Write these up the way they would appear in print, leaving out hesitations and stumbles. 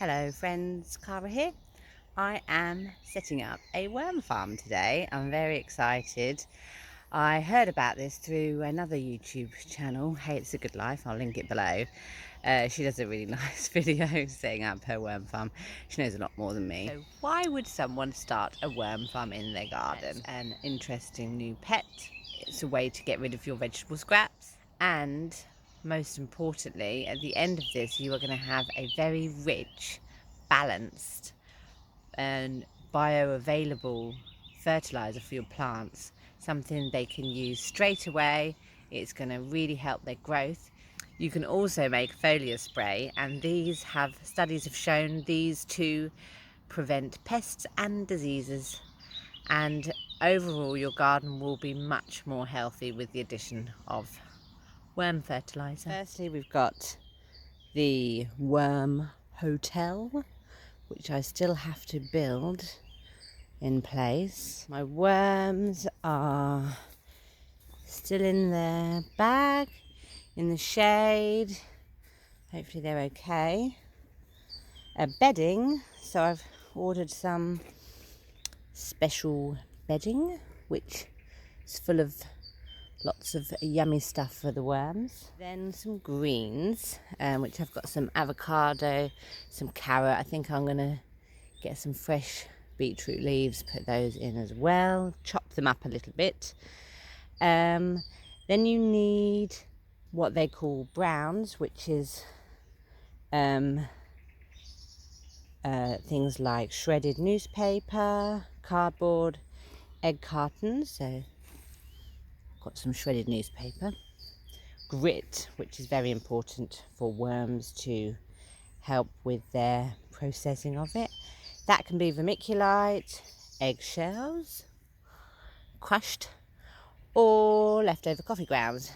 Hello friends, Cara here. I am setting up a worm farm today. I'm very excited. I heard about this through another YouTube channel, Hey It's a Good Life, I'll link it below. She does a really nice video setting up her worm farm. She knows a lot more than me. So why would someone start a worm farm in their garden? It's an interesting new pet. It's a way to get rid of your vegetable scraps, and most importantly, at the end of this, you are going to have a very rich, balanced and bioavailable fertilizer for your plants, something they can use straight away. It's going to really help their growth. You can also make foliar spray, and studies have shown these to prevent pests and diseases, and overall your garden will be much more healthy with the addition of worm fertilizer. Firstly, we've got the Worm Hotel, which I still have to build in place. My worms are still in their bag, in the shade. Hopefully they're okay. Bedding, so I've ordered some special bedding, which is full of lots of yummy stuff for the worms. Then some greens, which I've got some avocado, some carrot. I think I'm going to get some fresh beetroot leaves, put those in as well, chop them up a little bit. Then you need what they call browns, which is things like shredded newspaper, cardboard, egg cartons. So got some shredded newspaper, grit, which is very important for worms to help with their processing of it. That can be vermiculite, eggshells, crushed, or leftover coffee grounds.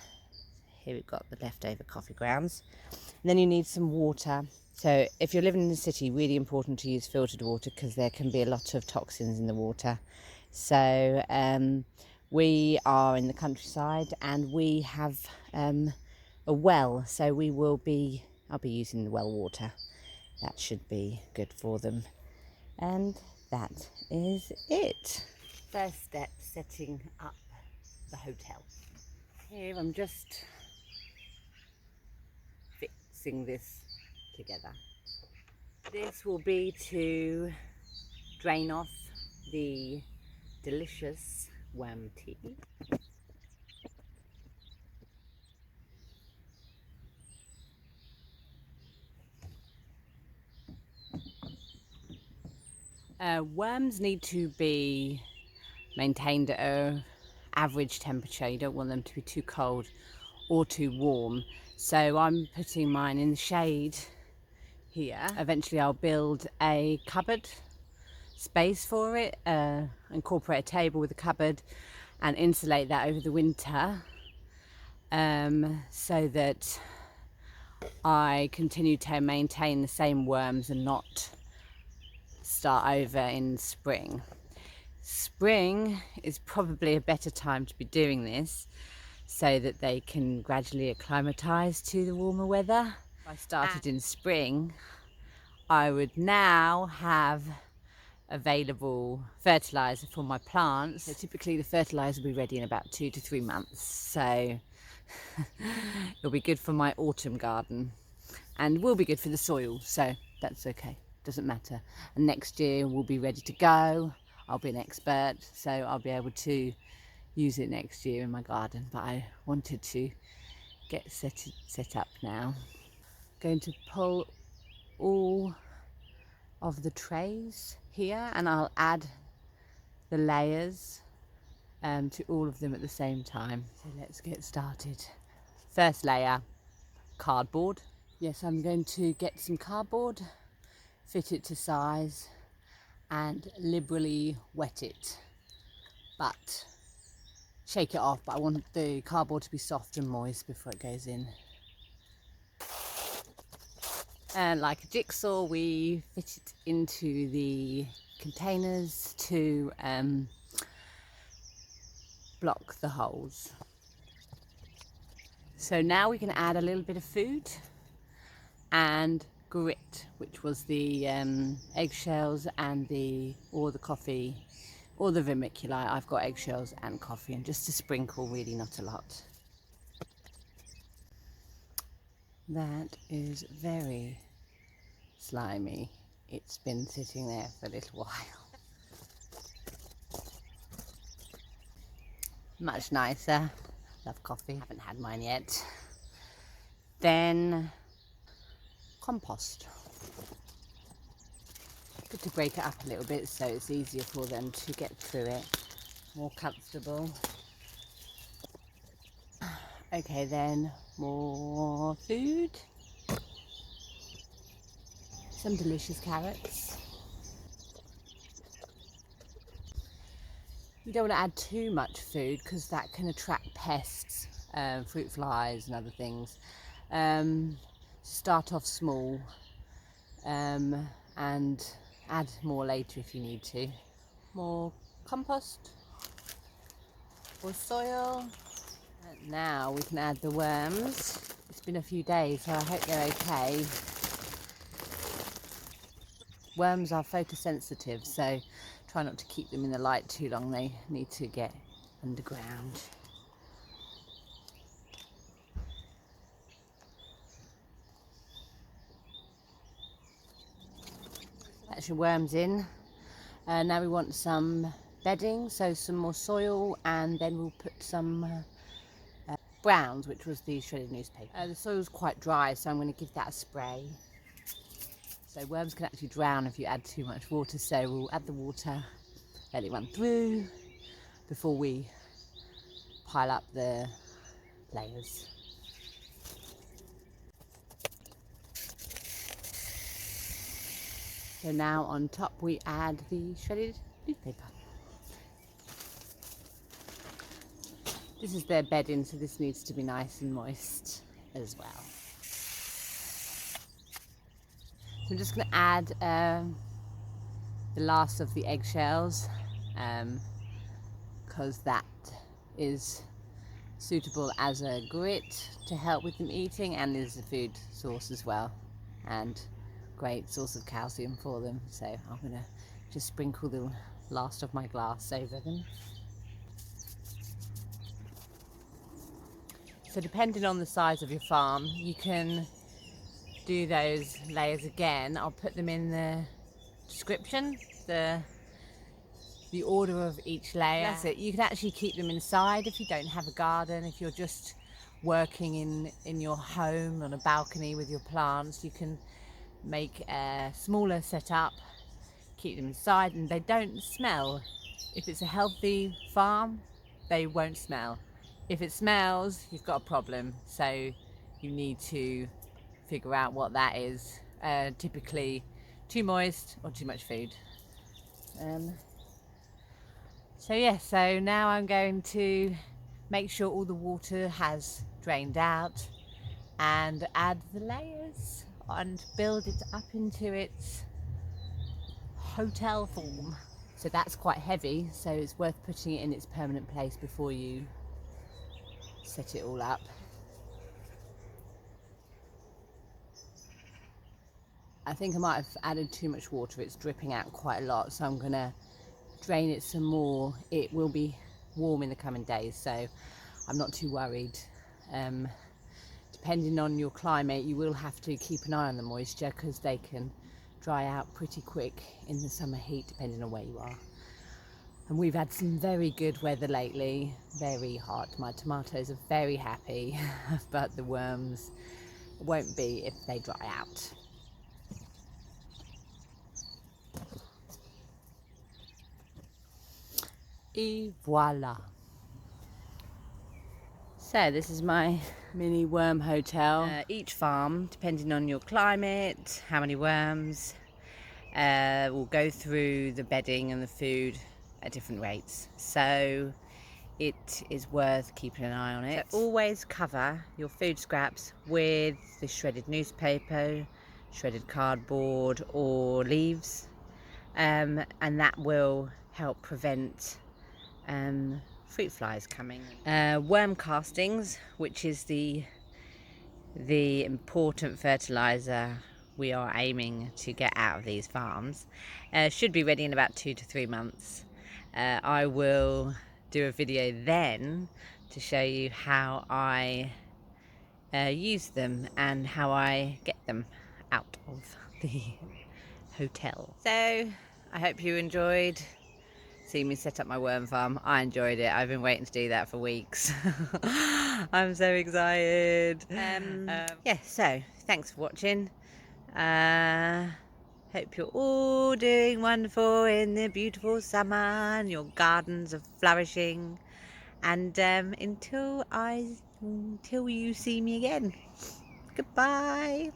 Here we've got the leftover coffee grounds. And then you need some water. So if you're living in the city, really important to use filtered water because there can be a lot of toxins in the water. So we are in the countryside and we have a well, so I'll be using the well water. That should be good for them. And that is it. First step, setting up the hotel. Here I'm just fixing this together. This will be to drain off the delicious worm tea. Worms need to be maintained at an average temperature. You don't want them to be too cold or too warm. So I'm putting mine in the shade here. Eventually I'll build a cupboard space for it, incorporate a table with a cupboard and insulate that over the winter, so that I continue to maintain the same worms and not start over in spring. Spring is probably a better time to be doing this so that they can gradually acclimatise to the warmer weather. If I started in spring, I would now have available fertiliser for my plants. So typically the fertiliser will be ready in about 2 to 3 months, so it'll be good for my autumn garden and will be good for the soil, so that's okay, doesn't matter. And next year we'll be ready to go. I'll be an expert, so I'll be able to use it next year in my garden, but I wanted to get set up now. Going to pull all of the trays here and I'll add the layers to all of them at the same time. So let's get started. First layer, cardboard. Yes, I'm going to get some cardboard, fit it to size and liberally wet it, but shake it off. But I want the cardboard to be soft and moist before it goes in. And like a jigsaw, we fit it into the containers to block the holes. So now we can add a little bit of food and grit, which was the eggshells and the coffee, or the vermiculite. I've got eggshells and coffee, and just a sprinkle, really not a lot. That is very slimy. It's been sitting there for a little while. Much nicer. Love coffee. Haven't had mine yet. Then compost. Good to break it up a little bit so it's easier for them to get through it. More comfortable. Okay, then more food. Some delicious carrots. You don't want to add too much food because that can attract pests, fruit flies and other things. Start off small and add more later if you need to. More compost or soil. And now we can add the worms. It's been a few days, so I hope they're okay. Worms are photosensitive, so try not to keep them in the light too long. They need to get underground. That's your worms in. Now we want some bedding, so some more soil, and then we'll put some browns, which was the shredded newspaper. The soil's quite dry, so I'm going to give that a spray. So worms can actually drown if you add too much water, so we'll add the water, let it run through before we pile up the layers. So now on top we add the shredded newspaper. This is their bedding, so this needs to be nice and moist as well. So I'm just going to add the last of the eggshells because that is suitable as a grit to help with them eating, and is a food source as well, and great source of calcium for them. So I'm going to just sprinkle the last of my glass over them. So depending on the size of your farm, you can do those layers again. I'll put them in the description, the order of each layer. That's it. You can actually keep them inside if you don't have a garden. If you're just working in your home on a balcony with your plants, you can make a smaller setup, keep them inside, and they don't smell. If it's a healthy farm, they won't smell. If it smells, you've got a problem. So you need to figure out what that is. Typically too moist or too much food. So now I'm going to make sure all the water has drained out and add the layers and build it up into its hotel form. So that's quite heavy, so it's worth putting it in its permanent place before you set it all up. I think I might have added too much water. It's dripping out quite a lot, so I'm going to drain it some more. It will be warm in the coming days, so I'm not too worried. Depending on your climate, you will have to keep an eye on the moisture because they can dry out pretty quick in the summer heat, depending on where you are. And we've had some very good weather lately, very hot. My tomatoes are very happy, but the worms won't be if they dry out. Et voila. So this is my mini worm hotel. Each farm, depending on your climate, how many worms, will go through the bedding and the food at different rates. So it is worth keeping an eye on it. So always cover your food scraps with the shredded newspaper, shredded cardboard or leaves, and that will help prevent fruit flies coming. Worm castings, which is the important fertilizer we are aiming to get out of these farms. Should be ready in about 2 to 3 months. I will do a video then to show you how I use them and how I get them out of the hotel. So I hope you enjoyed seeing me set up my worm farm. I enjoyed it. I've been waiting to do that for weeks. I'm so excited. Yeah, so thanks for watching. Hope you're all doing wonderful in the beautiful summer and your gardens are flourishing. And until you see me again, goodbye.